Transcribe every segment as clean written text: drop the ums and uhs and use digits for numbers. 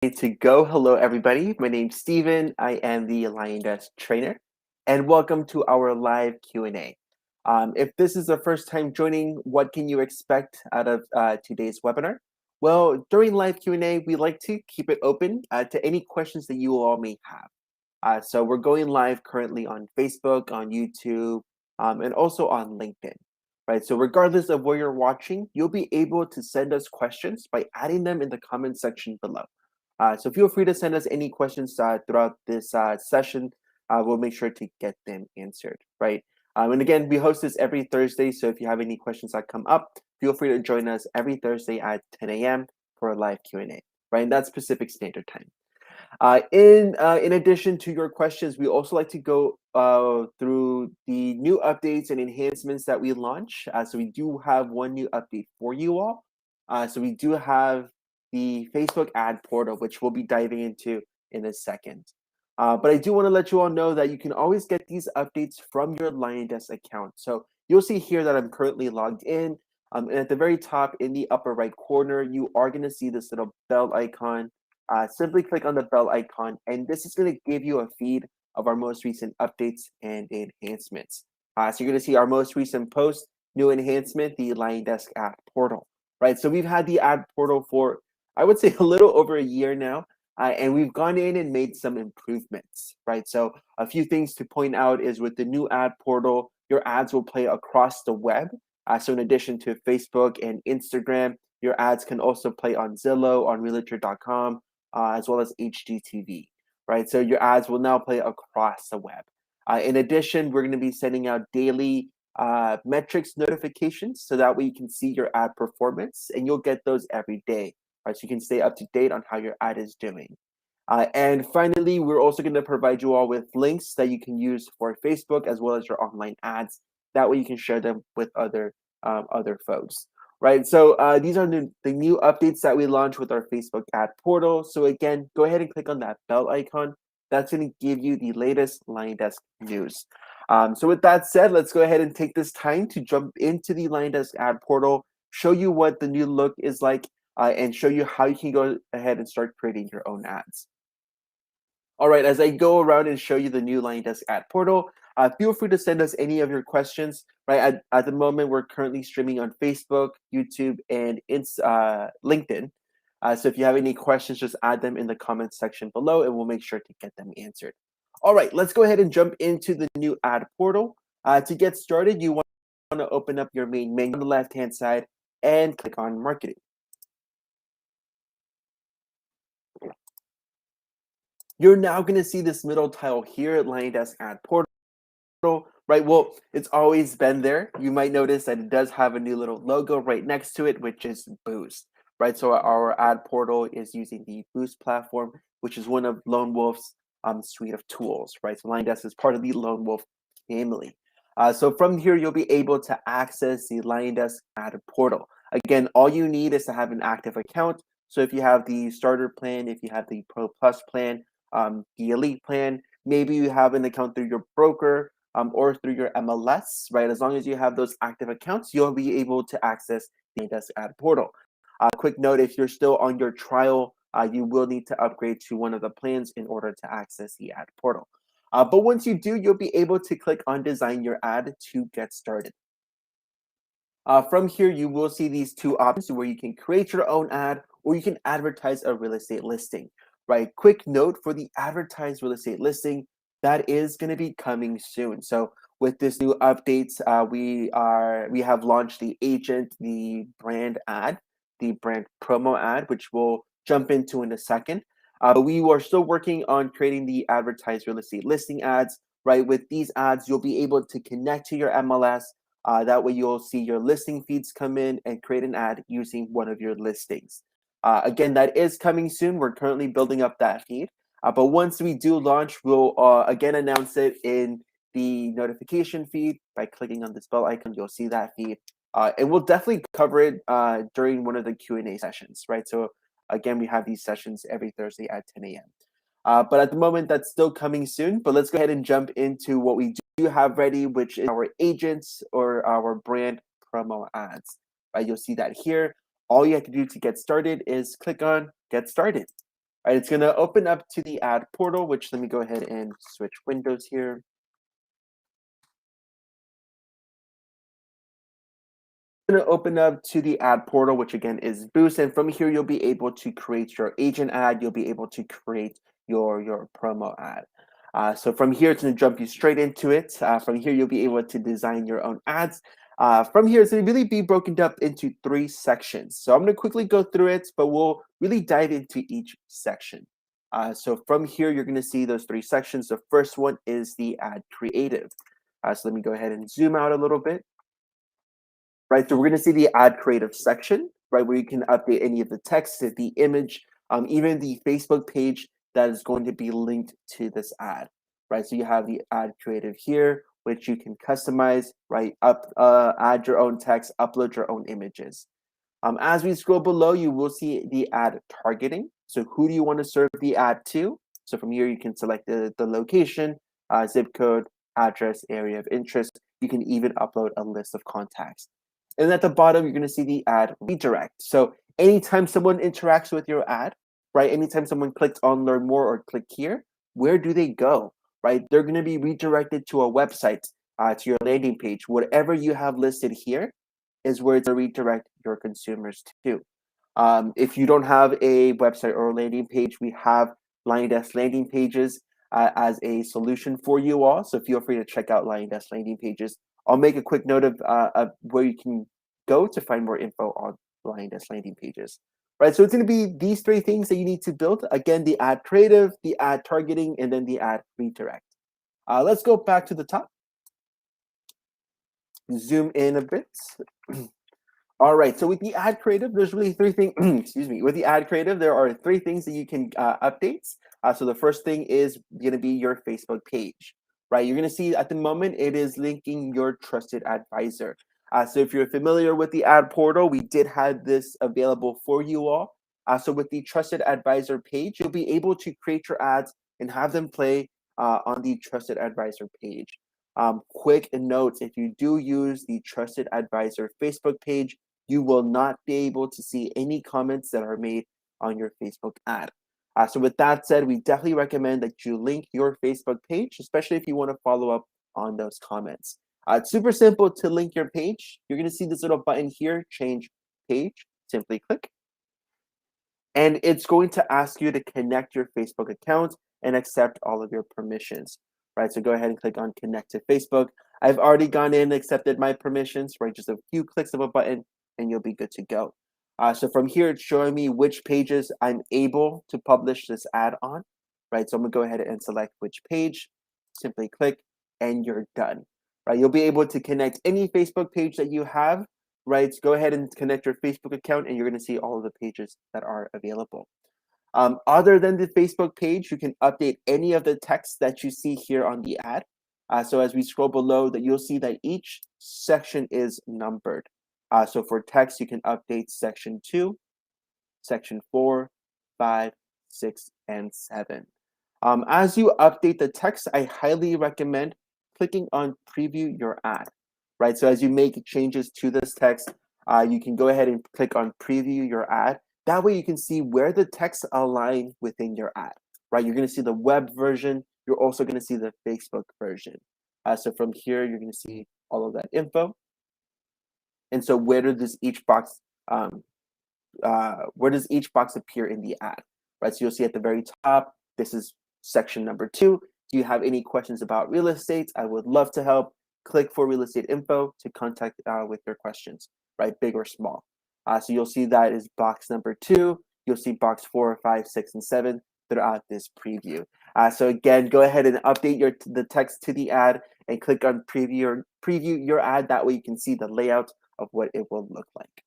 To go. Hello, everybody. My name's Steven. I am the Liondesk trainer, and welcome to our live Q&A. If this is the first time joining, what can you expect out of today's webinar? Well, during live Q&A, we like to keep it open to any questions that you all may have. So we're going live currently on Facebook, on YouTube, and also on LinkedIn. Right. So regardless of where you're watching, you'll be able to send us questions by adding them in the comment section below. So feel free to send us any questions throughout this session. We'll make sure to get them answered, right? And again, we host this every Thursday, so if you have any questions that come up, feel free to join us every Thursday at 10 a.m. for a live Q&A, right? And that's Pacific Standard Time. In addition to your questions, we also like to go through the new updates and enhancements that we launch. So we do have one new update for you all. So we do have the Facebook ad portal, which we'll be diving into in a second. But I do want to let you all know that you can always get these updates from your Liondesk account. So you'll see here that I'm currently logged in. And at the very top in the upper right corner, you are going to see this little bell icon. Simply click on the bell icon, and this is going to give you a feed of our most recent updates and enhancements. So you're going to see our most recent post, new enhancement, the Liondesk ad portal, right? So we've had the ad portal for, I would say, a little over a year now, and we've gone in and made some improvements, right? So a few things to point out is with the new ad portal, your ads will play across the web. So in addition to Facebook and Instagram, your ads can also play on Zillow, on Realtor.com, as well as HGTV, right? So your ads will now play across the web. In addition, we're going to be sending out daily metrics notifications so that way you can see your ad performance, and you'll get those every day, right? So you can stay up to date on how your ad is doing. And finally, we're also going to provide you all with links that you can use for Facebook as well as your online ads. That way you can share them with other folks. Right, so these are the new updates that we launched with our Facebook ad portal. So again, go ahead and click on that bell icon. That's going to give you the latest Liondesk news. So with that said, let's go ahead and take this time to jump into the Liondesk ad portal, show you what the new look is like, and show you how you can go ahead and start creating your own ads. All right, as I go around and show you the new Liondesk ad portal, feel free to send us any of your questions. Right, at the moment, we're currently streaming on Facebook, YouTube, and LinkedIn. So if you have any questions, just add them in the comments section below, and we'll make sure to get them answered. All right, let's go ahead and jump into the new ad portal. To get started, you want to open up your main menu on the left-hand side and click on Marketing. You're now going to see this middle tile here at Liondesk ad portal. Right, well, it's always been there. You might notice that it does have a new little logo right next to it, which is Boost, right? So our ad portal is using the Boost platform, which is one of Lone Wolf's suite of tools, right? So Liondesk is part of the Lone Wolf family. So from here, you'll be able to access the Liondesk ad portal. Again, all you need is to have an active account. So if you have the starter plan, if you have the Pro Plus plan, the Elite plan, maybe you have an account through your broker, or through your MLS, right? As long as you have those active accounts, you'll be able to access the Liondesk ad portal. Quick note, if you're still on your trial, you will need to upgrade to one of the plans in order to access the ad portal. But once you do, you'll be able to click on Design Your Ad to get started. From here, you will see these two options where you can create your own ad or you can advertise a real estate listing, right? Quick note for the advertised real estate listing, that is going to be coming soon. So with this new updates, we have launched the agent, the brand ad, the brand promo ad, which we'll jump into in a second. But we are still working on creating the advertised real estate listing ads, right? With these ads, you'll be able to connect to your MLS. That way you'll see your listing feeds come in and create an ad using one of your listings. Again, that is coming soon. We're currently building up that feed. But once we do launch, we'll again announce it in the notification feed by clicking on this bell icon. You'll see that feed. And we'll definitely cover it during one of the Q&A sessions, right? So again, we have these sessions every Thursday at 10 a.m. But at the moment, that's still coming soon. But let's go ahead and jump into what we do have ready, which is our agents or our brand promo ads. Right? You'll see that here. All you have to do to get started is click on Get Started. All right, it's going to open up to the ad portal, which let me go ahead and switch windows here. Going to open up to the ad portal, which again is Boost, and from here you'll be able to create your agent ad. You'll be able to create your promo ad. So from here, it's going to jump you straight into it. From here, you'll be able to design your own ads. From here, it's going to really be broken up into 3 sections. So I'm going to quickly go through it, but we'll really dive into each section. So from here, you're going to see those 3 sections. The first one is the ad creative. So let me go ahead and zoom out a little bit. Right, so we're going to see the ad creative section, right, where you can update any of the text, the image, even the Facebook page that is going to be linked to this ad, right? So you have the ad creative here, which you can customize, right? Add your own text, upload your own images. As we scroll below, you will see the ad targeting. So who do you want to serve the ad to? So from here, you can select the location, zip code, address, area of interest. You can even upload a list of contacts. And at the bottom, you're going to see the ad redirect. So anytime someone interacts with your ad, right? Anytime someone clicks on learn more or click here, where do they go, right? They're going to be redirected to a website, to your landing page. Whatever you have listed here is where to redirect your consumers to. If you don't have a website or a landing page, we have Liondesk landing pages as a solution for you all. So feel free to check out Liondesk landing pages. I'll make a quick note of where you can go to find more info on Liondesk landing pages. Right, so it's going to be these 3 things that you need to build. Again, the ad creative, the ad targeting, and then the ad redirect. Let's go back to the top. Zoom in a bit. All right, so with the ad creative, there's really 3 things, excuse me, with the ad creative, there are 3 things that you can update. So the first thing is going to be your Facebook page, right? You're going to see at the moment, it is linking your trusted advisor. So if you're familiar with the ad portal, we did have this available for you all. So with the trusted advisor page, you'll be able to create your ads and have them play on the trusted advisor page. Quick note, if you do use the trusted advisor Facebook page, you will not be able to see any comments that are made on your Facebook ad. So with that said, we definitely recommend that you link your Facebook page, especially if you want to follow up on those comments. It's super simple to link your page. You're going to see this little button here, change page. Simply click. And it's going to ask you to connect your Facebook account and accept all of your permissions, right? So go ahead and click on connect to Facebook. I've already gone in and accepted my permissions, right? Just a few clicks of a button and you'll be good to go. So from here, it's showing me which pages I'm able to publish this ad on, right? So I'm gonna go ahead and select which page, simply click, and you're done, right? You'll be able to connect any Facebook page that you have, right? So go ahead and connect your Facebook account and you're gonna see all of the pages that are available. Other than the Facebook page, you can update any of the text that you see here on the ad. So as we scroll below, that you'll see that each section is numbered. So for text, you can update section 2, section 4, 5, 6, and 7. As you update the text, I highly recommend clicking on preview your ad, right? So as you make changes to this text, you can go ahead and click on preview your ad. That way you can see where the text align within your ad, right? You're going to see the web version. You're also going to see the Facebook version. So from here, you're going to see all of that info. And so where does each box appear in the ad, right? So you'll see at the very top, this is section number 2. Do you have any questions about real estate? I would love to help. Click for real estate info to contact with your questions, right? Big or small. So you'll see that is box number 2. You'll see box 4, 5, 6, and 7 throughout this preview. So again, go ahead and update the text to the ad and click on preview your ad. That way you can see the layout of what it will look like.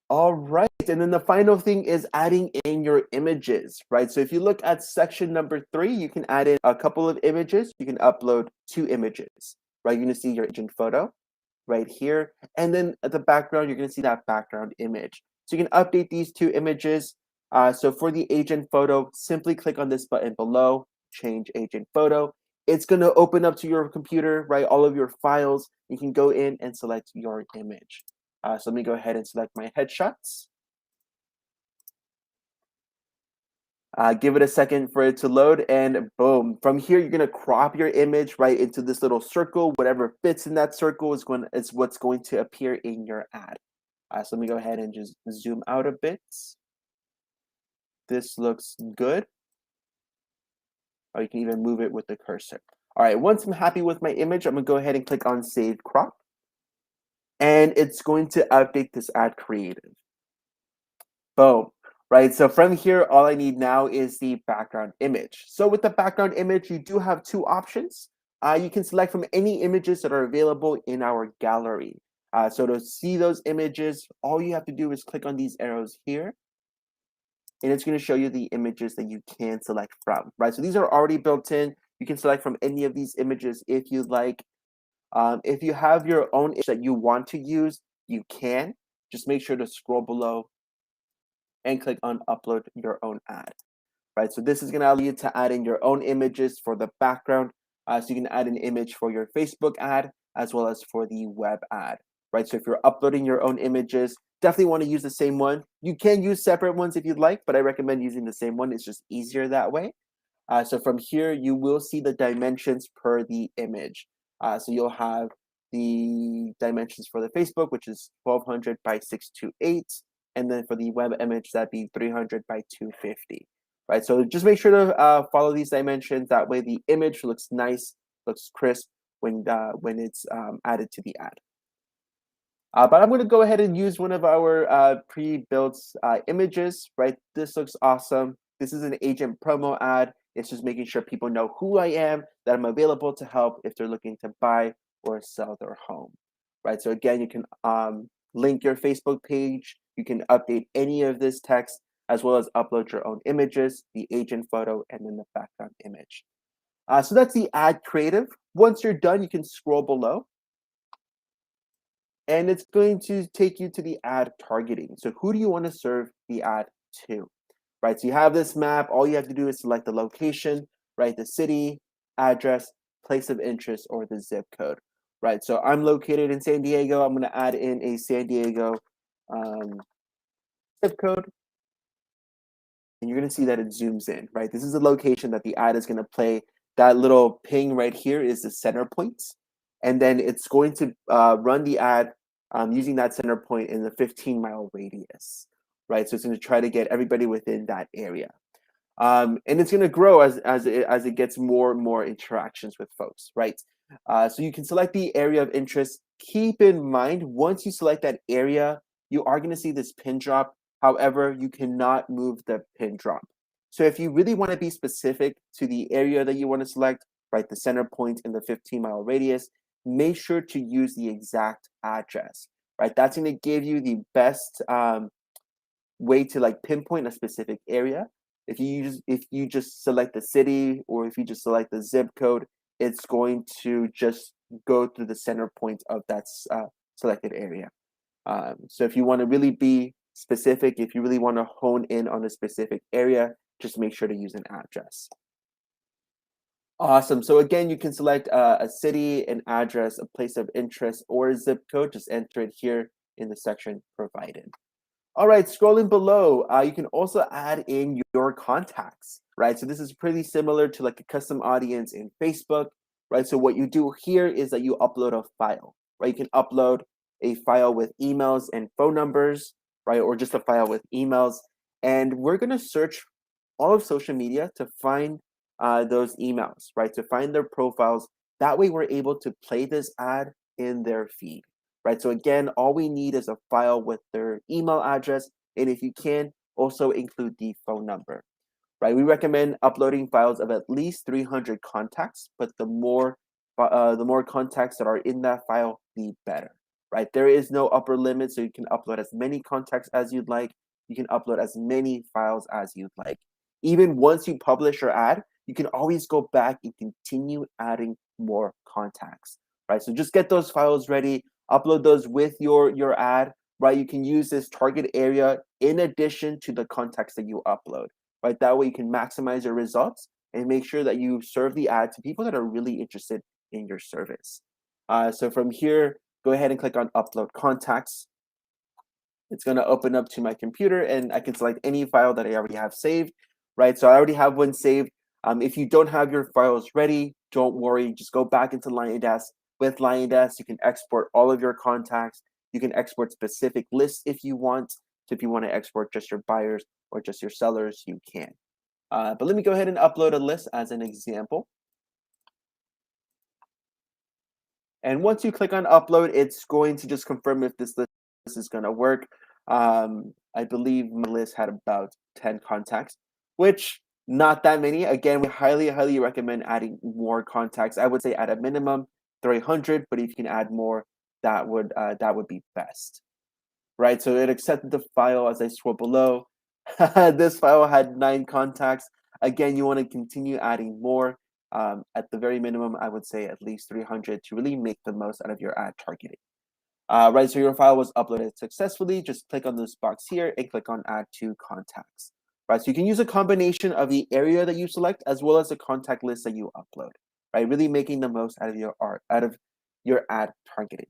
All right, and then the final thing is adding in your images, right? So if you look at section number 3, you can add in a couple of images. You can upload 2 images, right? You're gonna see your agent photo right here. And then at the background, you're gonna see that background image. So you can update these 2 images. So for the agent photo, simply click on this button below, change agent photo. It's gonna open up to your computer, right? All of your files. You can go in and select your image. So let me go ahead and select my headshots. Give it a second for it to load, and boom. From here, you're gonna crop your image right into this little circle. Whatever fits in that circle is what's going to appear in your ad. So let me go ahead and just zoom out a bit. This looks good. Or you can even move it with the cursor. All right, once I'm happy with my image, I'm gonna go ahead and click on Save Crop. And it's going to update this ad creative. Boom. Right, so from here, all I need now is the background image. So with the background image, you do have two options. You can select from any images that are available in our gallery. So to see those images, all you have to do is click on these arrows here, and it's going to show you the images that you can select from, right? So these are already built in. You can select from any of these images if you'd like. If you have your own image that you want to use, you can. Just make sure to scroll below and click on Upload Your Own Ad, right? So this is going to allow you to add in your own images for the background. So you can add an image for your Facebook ad as well as for the web ad, right? So if you're uploading your own images, definitely want to use the same one. You can use separate ones if you'd like, but I recommend using the same one. It's just easier that way. So from here, you will see the dimensions per the image. So you'll have the dimensions for the Facebook, which is 1200 by 628. And then for the web image, that'd be 300 by 250. Right, so just make sure to follow these dimensions. That way the image looks nice, looks crisp when it's added to the ad. But I'm going to go ahead and use one of our pre-built images, right? This looks awesome. This is an agent promo ad. It's just making sure people know who I am, that I'm available to help if they're looking to buy or sell their home, right? So again, you can link your Facebook page. You can update any of this text, as well as upload your own images, the agent photo, and then the background image. So that's the ad creative. Once you're done, you can scroll below, and it's going to take you to the ad targeting. So who do you want to serve the ad to, right? So you have this map. All you have to do is select the location, right? The city, address, place of interest, or the zip code, right? So I'm located in San Diego. I'm going to add in a San Diego zip code. And you're going to see that it zooms in, right? This is the location that the ad is going to play. That little ping right here is the center point. And then it's going to run the ad using that center point in the 15-mile radius, right? So it's going to try to get everybody within that area. And it's going to grow as it gets more and more interactions with folks, right? So you can select the area of interest. Keep in mind, once you select that area, you are going to see this pin drop. However, you cannot move the pin drop. So if you really want to be specific to the area that you want to select, right, the center point in the 15-mile radius, make sure to use the exact address, right? That's going to give you the best way to like pinpoint a specific area. If you just select the city, or if you just select the zip code, it's going to just go through the center point of that selected area. So if you want to really be specific, if you really want to hone in on a specific area, just make sure to use an address. Awesome. So again, you can select a city, an address, a place of interest, or a zip code. Just enter it here in the section provided. All right, scrolling below, you can also add in your contacts, right? So this is pretty similar to like a custom audience in Facebook, right? So what you do here is that you upload a file, right? You can upload a file with emails and phone numbers, right? Or just a file with emails. And we're going to search all of social media to find those emails, right? To find their profiles. That way we're able to play this ad in their feed, right? So again, all we need is a file with their email address. And if you can, also include the phone number, right? We recommend uploading files of at least 300 contacts, but the more contacts that are in that file, the better, right? There is no upper limit, so you can upload as many contacts as you'd like. You can upload as many files as you'd like. Even once you publish your ad, you can always go back and continue adding more contacts, right? So just get those files ready, upload those with your ad, right? You can use this target area in addition to the contacts that you upload, right? That way you can maximize your results and make sure that you serve the ad to people that are really interested in your service. So from here, go ahead and click on Upload Contacts. It's going to open up to my computer, and I can select any file that I already have saved, right? So I already have one saved. If you don't have your files ready, don't worry. Just go back into Liondesk. With Liondesk, you can export all of your contacts. You can export specific lists if you want. So if you want to export just your buyers or just your sellers, you can. But let me go ahead and upload a list as an example. And once you click on upload, it's going to just confirm if this list is going to work. I believe my list had about 10 contacts, which not that many. Again, we highly recommend adding more contacts. I would say at a minimum 300, but if you can add more, that would be best. Right, so it accepted the file as I scroll below. This file had 9 contacts. Again, you want to continue adding more. At the very minimum, I would say at least 300 to really make the most out of your ad targeting. Right, so your file was uploaded successfully. Just click on this box here and click on Add to Contacts. Right, so you can use a combination of the area that you select as well as the contact list that you upload. Right, really making the most out of your ad targeting.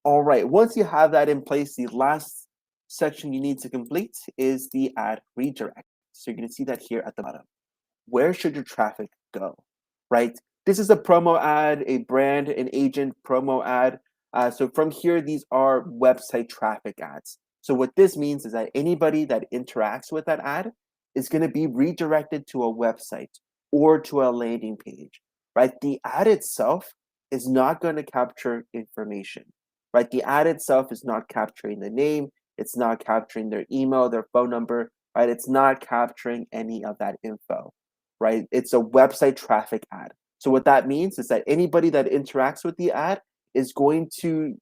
All right, once you have that in place, the last section you need to complete is the ad redirect. So you're going to see that here at the bottom. Where should your traffic go, right? This is a promo ad, a brand, an agent promo ad. So from here, these are website traffic ads. So what this means is that anybody that interacts with that ad is going to be redirected to a website or to a landing page, right? The ad itself is not going to capture information, right? The ad itself is not capturing the name. It's not capturing their email, their phone number, right? It's not capturing any of that info, right? It's a website traffic ad. So what that means is that anybody that interacts with the ad is going to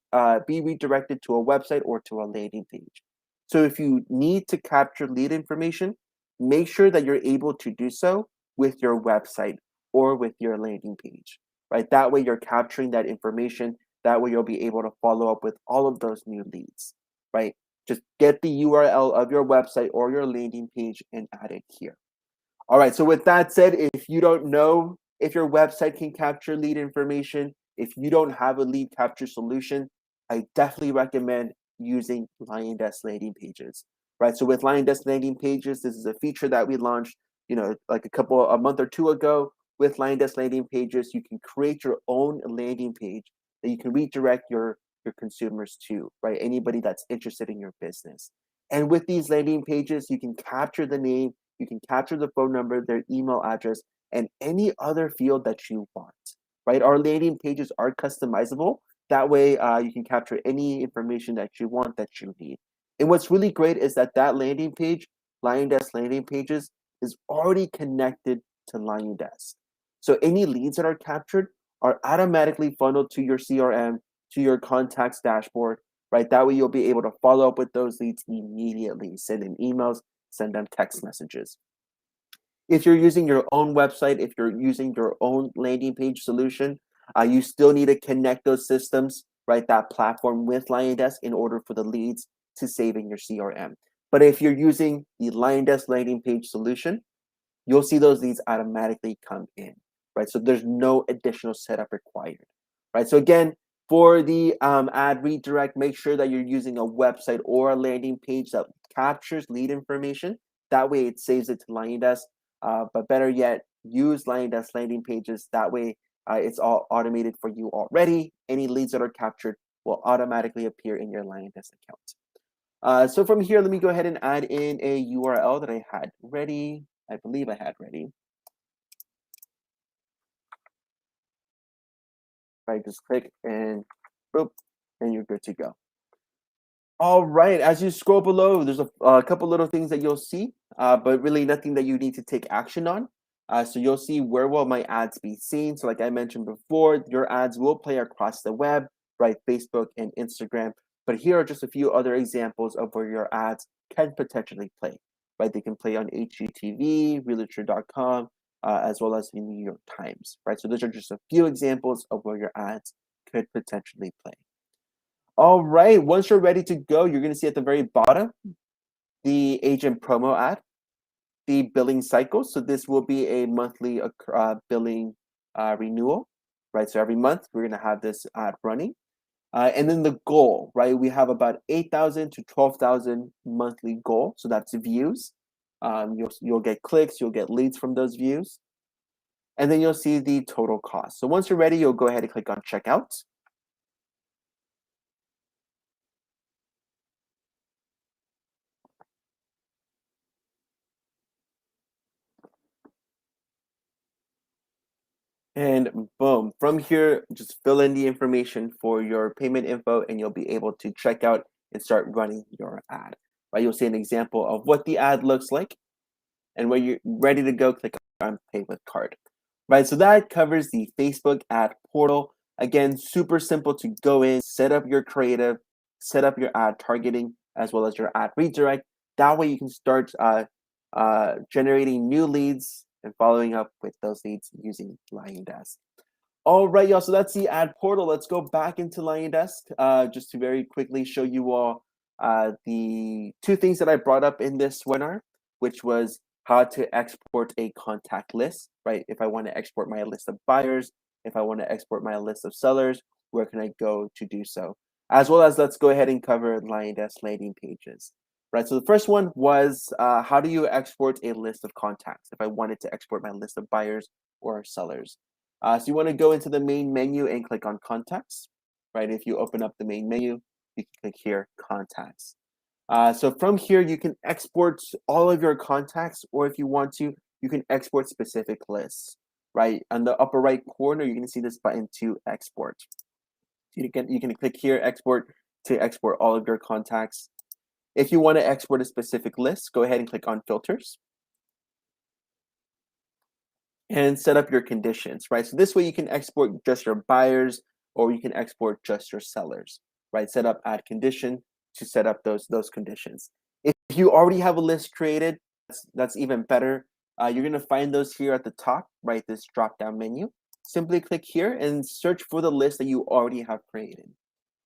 be redirected to a website or to a landing page. So if you need to capture lead information, make sure that you're able to do so with your website or with your landing page, right? That way you're capturing that information. That way you'll be able to follow up with all of those new leads, right? Just get the URL of your website or your landing page and add it here. All right, so with that said, if you don't know if your website can capture lead information, if you don't have a lead capture solution, I definitely recommend using Liondesk landing pages, right? So with Liondesk landing pages, this is a feature that we launched, like a month or two ago. With Liondesk landing pages, you can create your own landing page that you can redirect your consumers to, right? Anybody that's interested in your business. And with these landing pages, you can capture the name, you can capture the phone number, their email address, and any other field that you want, right? Our landing pages are customizable. That way, you can capture any information that you want, that you need. And what's really great is that landing page, Liondesk landing pages, is already connected to Liondesk. So any leads that are captured are automatically funneled to your CRM, to your contacts dashboard, right? That way you'll be able to follow up with those leads immediately, send them emails, send them text messages. If you're using your own website, if you're using your own landing page solution, you still need to connect those systems, right? That platform with Liondesk in order for the leads to save in your CRM. But if you're using the Liondesk landing page solution, you'll see those leads automatically come in, right? So there's no additional setup required, right? So again, for the ad redirect, make sure that you're using a website or a landing page that captures lead information. That way it saves it to Liondesk. But better yet, use Liondesk landing pages. That way it's all automated for you already. Any leads that are captured will automatically appear in your Liondesk account. So from here, let me go ahead and add in a URL that I had ready. I believe I had ready. Right, just click and boop, and you're good to go. All right, as you scroll below, there's a couple little things that you'll see, but really nothing that you need to take action on. So you'll see where will my ads be seen. So like I mentioned before, your ads will play across the web, right? Facebook and Instagram. But here are just a few other examples of where your ads can potentially play, right? They can play on HGTV, realtor.com, as well as the New York Times, right? So those are just a few examples of where your ads could potentially play. All right, once you're ready to go, you're gonna see at the very bottom, the agent promo ad, the billing cycle. So this will be a monthly billing renewal, right? So every month we're gonna have this ad running. And then the goal, right? We have about 8,000 to 12,000 monthly goal. So that's views. You'll get clicks, you'll get leads from those views, and then you'll see the total cost. So once you're ready, you'll go ahead and click on checkout. And boom, from here, just fill in the information for your payment info and you'll be able to check out and start running your ad, right? You'll see an example of what the ad looks like. And when you're ready to go, click on Pay with Card, right? So that covers the Facebook ad portal. Again, super simple to go in, set up your creative, set up your ad targeting, as well as your ad redirect. That way you can start generating new leads and following up with those leads using Liondesk. All right, y'all. So that's the ad portal. Let's go back into Liondesk just to very quickly show you all the two things that I brought up in this webinar, which was how to export a contact list, right? If I want to export my list of buyers, if I want to export my list of sellers, where can I go to do so? As well as let's go ahead and cover Liondesk landing pages, right? So the first one was how do you export a list of contacts if I wanted to export my list of buyers or sellers? So you want to go into the main menu and click on contacts, right? If you open up the main menu, you can click here, contacts. So from here, you can export all of your contacts, or if you want to, you can export specific lists, right? On the upper right corner, you're going to see this button to export. You can click here, export, to export all of your contacts. If you want to export a specific list, go ahead and click on filters and set up your conditions, right? So this way you can export just your buyers or you can export just your sellers, right? Set up add condition to set up those conditions. If you already have a list created, that's even better. You're gonna find those here at the top, right? This drop-down menu. Simply click here and search for the list that you already have created,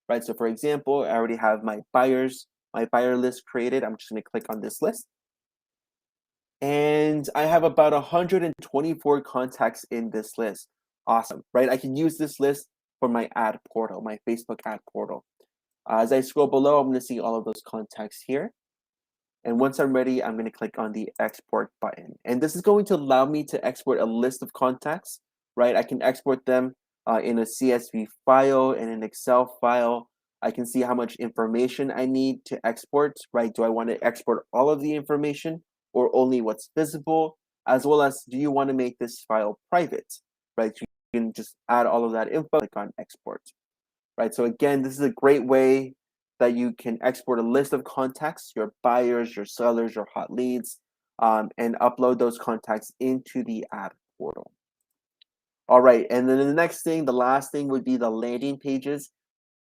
right? So for example, I already have my buyer list created. I'm just gonna click on this list. And I have about 124 contacts in this list. Awesome, right? I can use this list for my ad portal, my Facebook ad portal. As I scroll below, I'm going to see all of those contacts here. And once I'm ready, I'm going to click on the export button. And this is going to allow me to export a list of contacts, right? I can export them in a CSV file, in an Excel file. I can see how much information I need to export, right? Do I want to export all of the information or only what's visible? As well as, do you want to make this file private, right? You can just add all of that info, click on export, right? So again, this is a great way that you can export a list of contacts, your buyers, your sellers, your hot leads, and upload those contacts into the ad portal. All right, and then the next thing, the last thing would be the landing pages,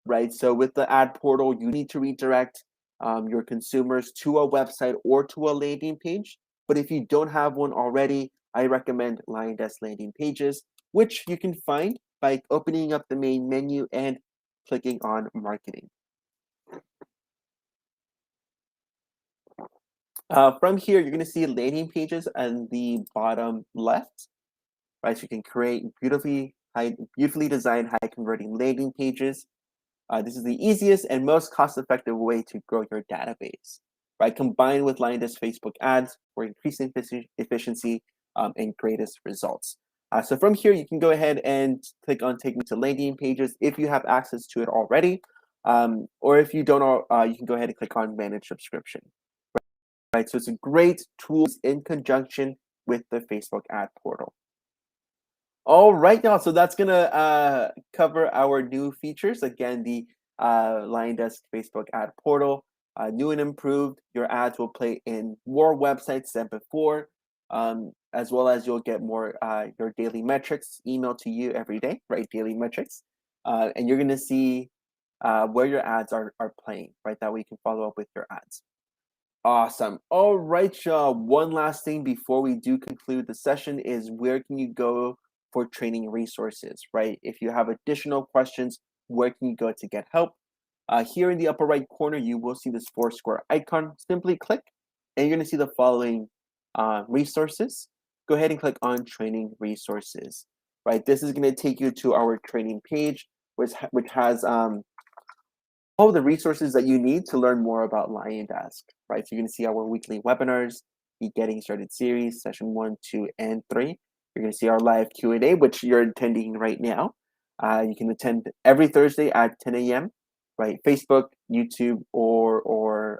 right? So with the ad portal, you need to redirect your consumers to a website or to a landing page. But if you don't have one already, I recommend Liondesk landing pages, which you can find by opening up the main menu and clicking on marketing. From here, you're going to see landing pages on the bottom left, right? So you can create beautifully designed, high converting landing pages. This is the easiest and most cost-effective way to grow your database, right? Combined with Liondesk Facebook ads for increasing efficiency and greatest results. So from here, you can go ahead and click on Take Me to Landing Pages if you have access to it already. Or if you don't, you can go ahead and click on Manage Subscription. Right, so it's a great tool in conjunction with the Facebook ad portal. All right, y'all. So that's gonna cover our new features. Again, the Liondesk Facebook ad portal, new and improved. Your ads will play in more websites than before, as well as you'll get more your daily metrics emailed to you every day, right? Daily metrics, and you're gonna see where your ads are playing, right? That way you can follow up with your ads. Awesome. All right, y'all. One last thing before we do conclude the session is where can you go for training resources, right? If you have additional questions, where can you go to get help? Here in the upper right corner, you will see this 4 square icon. Simply click, and you're going to see the following resources. Go ahead and click on training resources, right? This is going to take you to our training page, which has all the resources that you need to learn more about Liondesk, right? So you can see our weekly webinars, the Getting Started series, session 1, 2, and 3. You're going to see our live Q&A, which you're attending right now. You can attend every Thursday at 10 a.m., right? Facebook, YouTube, or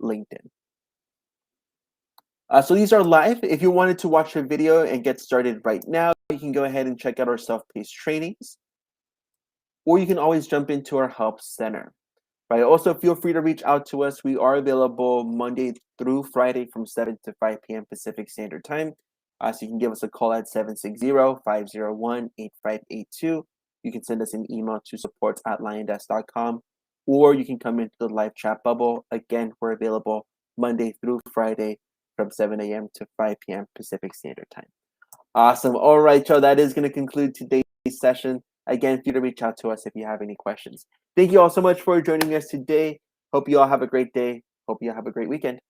LinkedIn. So these are live. If you wanted to watch a video and get started right now, you can go ahead and check out our self-paced trainings, or you can always jump into our help center. Right. Also, feel free to reach out to us. We are available Monday through Friday from 7 to 5 p.m. Pacific Standard Time. So you can give us a call at 760-501-8582. You can send us an email to supports@liondesk.com, or you can come into the live chat bubble. Again, we're available Monday through Friday from 7 a.m. to 5 p.m. Pacific Standard Time. Awesome. All right, y'all. That is going to conclude today's session. Again, feel free to reach out to us if you have any questions. Thank you all so much for joining us today. Hope you all have a great day. Hope you all have a great weekend.